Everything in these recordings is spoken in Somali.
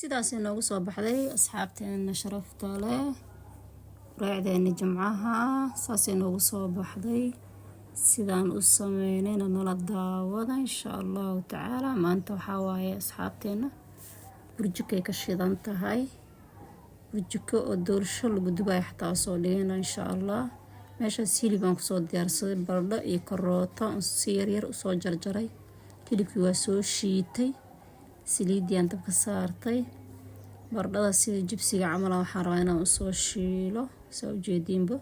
sidaas inoogu soo baxday asxaabteena sharafta leh raacdeena jimcaha saas inoogu soo baxday sidaan u sameynayna nala daawada insha Allah taala maanta waxa waaye asxaabteena burjikay ka shidan tahay burjiko oo doorsho lagu dubay xataa soo dhigayna insha Allah meesha hilibaan ku soo diyaarsaday baradho iyo karooto si yar u soo jarjaray hilibkii waa soo shiitay saliidiyaan dabka saartay baradhada sida jibsiga camal waxaan rabaa inaan u soo shiilo soo jeedinba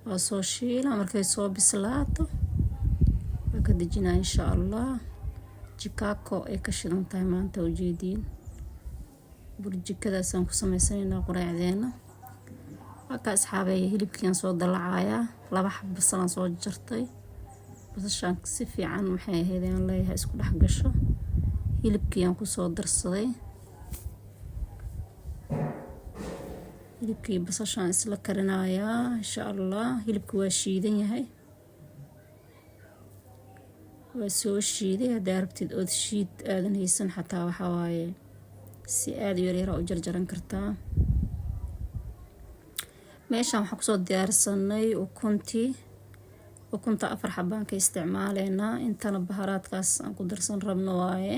waa soo shiila markay soo bislaato waa ka dejinaa insha Allah jikaako ay ka shidan tahay maanta u jeedin burjikadaas aan ku sameysanaynaa quraacdeena halka asxaabay hilibkiin soo dalacaaya laba xab basal soo jartay basashan si fiican maxay ahaydeen leeyahay isku dhex gasho hilibkiin ku soo darsaday hilibkii basashan isla karinaaya insha Allah hilibku waa shiidan yahay waa soo shiiday hadaa rabtid oo shiid aadan haysan xataa waxa waaye si aad yar yar u jarjaran kartaa meeshan waxa ku soo diyaarsanay ukunta 4 xabaan ka isticmaaleena intana baharaadkaas aan ku darsan rabno waaye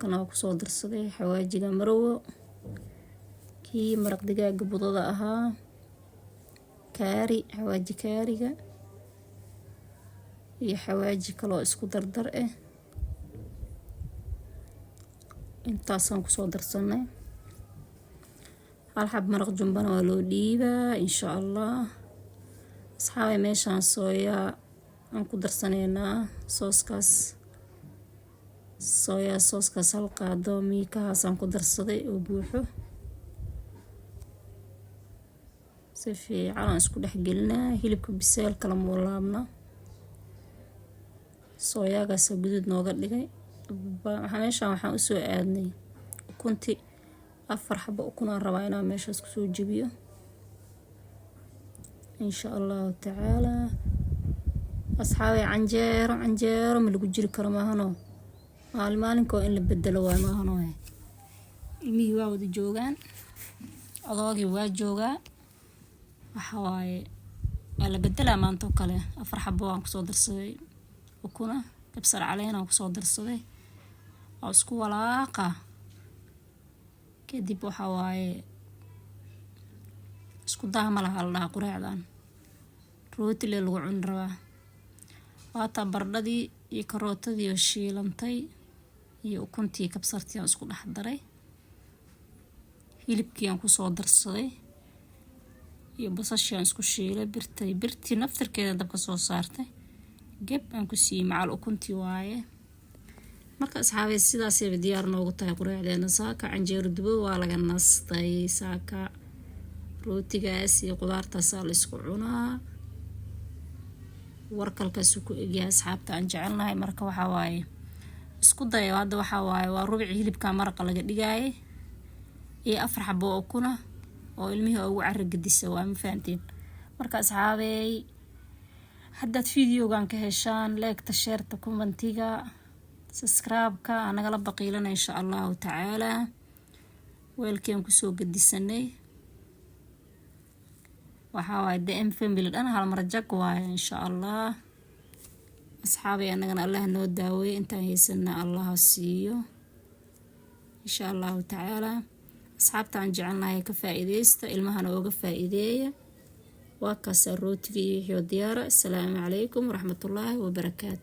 kana ku soo darsaday xawaajiga marwo kii maraq digaaga budada ahaa kaari xawaaji kaariga iyo xawaaji kale oo isku dardar intaasaan ku soo darsanay hal xab maraq jumbana waa loo dhiibaa insha Allah asxaabay meeshan sooya aan ku darsaneynaa sooskaas hal qaado miikahaas aan ku darsaday oo buuxo si fiican aan isku dhex gelinaa hilibka biseel kala moolaabna sooyagaas guduud nooga dhigay meeshan waxaan u soo aadnay ukunti 4 xabo ukun aan rabaa inaan meeshaas ku soo jabiyo insha Allah taala asxaabay canjeero ma lagu jiri karo maahano maalinko in la bedelo waa maahano ilmihii waa wada joogaan adoogii waa joogaa waxa waaye la bedelaa maanta kale 4 xabo aan ku soo darsaday ukuna kabsar caleen aan ku soo darsaday oo isku walaaqa kadib waxa waaye isku daama la quraacdan rooti lagu cun rabaa waata baradhadii iyo karootadii oo shiilantay iyo ukuntii kabsartii aan isku dhex daray hilibkii aan ku soo darsaday iyo basasha aan isku shiilay birtii naftirkeeda dabka soo saartay gab aan ku siiyay macal ukuntii waaye marka asxaabay sidaas ay diyaar noogu tahay quraacdeena saaka canjeero dubo waa laga nastay saaka rootigaas iyo qudaartaas la isku cunaa warkalkaas ku egyahay asxaabta aan jecelnahay marka waxa waaye isku dayo hadda waxa waaye waa rubic hilibka maraqa laga dhigay iyo 4 xabo ukuna oo ilmihii ugu caragdisa waa ma fahanteen marka asxaabay haddaad videogan ka heshaan like share commentiga subscribe-ka anaga la baqiilana insha Allah taala weelkeen ku soo gadisanay waxa waaye DM family dhan hal mar jag waaye insha Allah asxaabay anagana Allah noo daaweey intaan heysana Allah siiyo insha Allah taala asxaabta aan jecelnahay ka faa'iideysta ilmahana uga faa'iideeya waa ka sarootiga iyo diyaara assalaamu calaykum waraxmatullaahi wabarakaatuh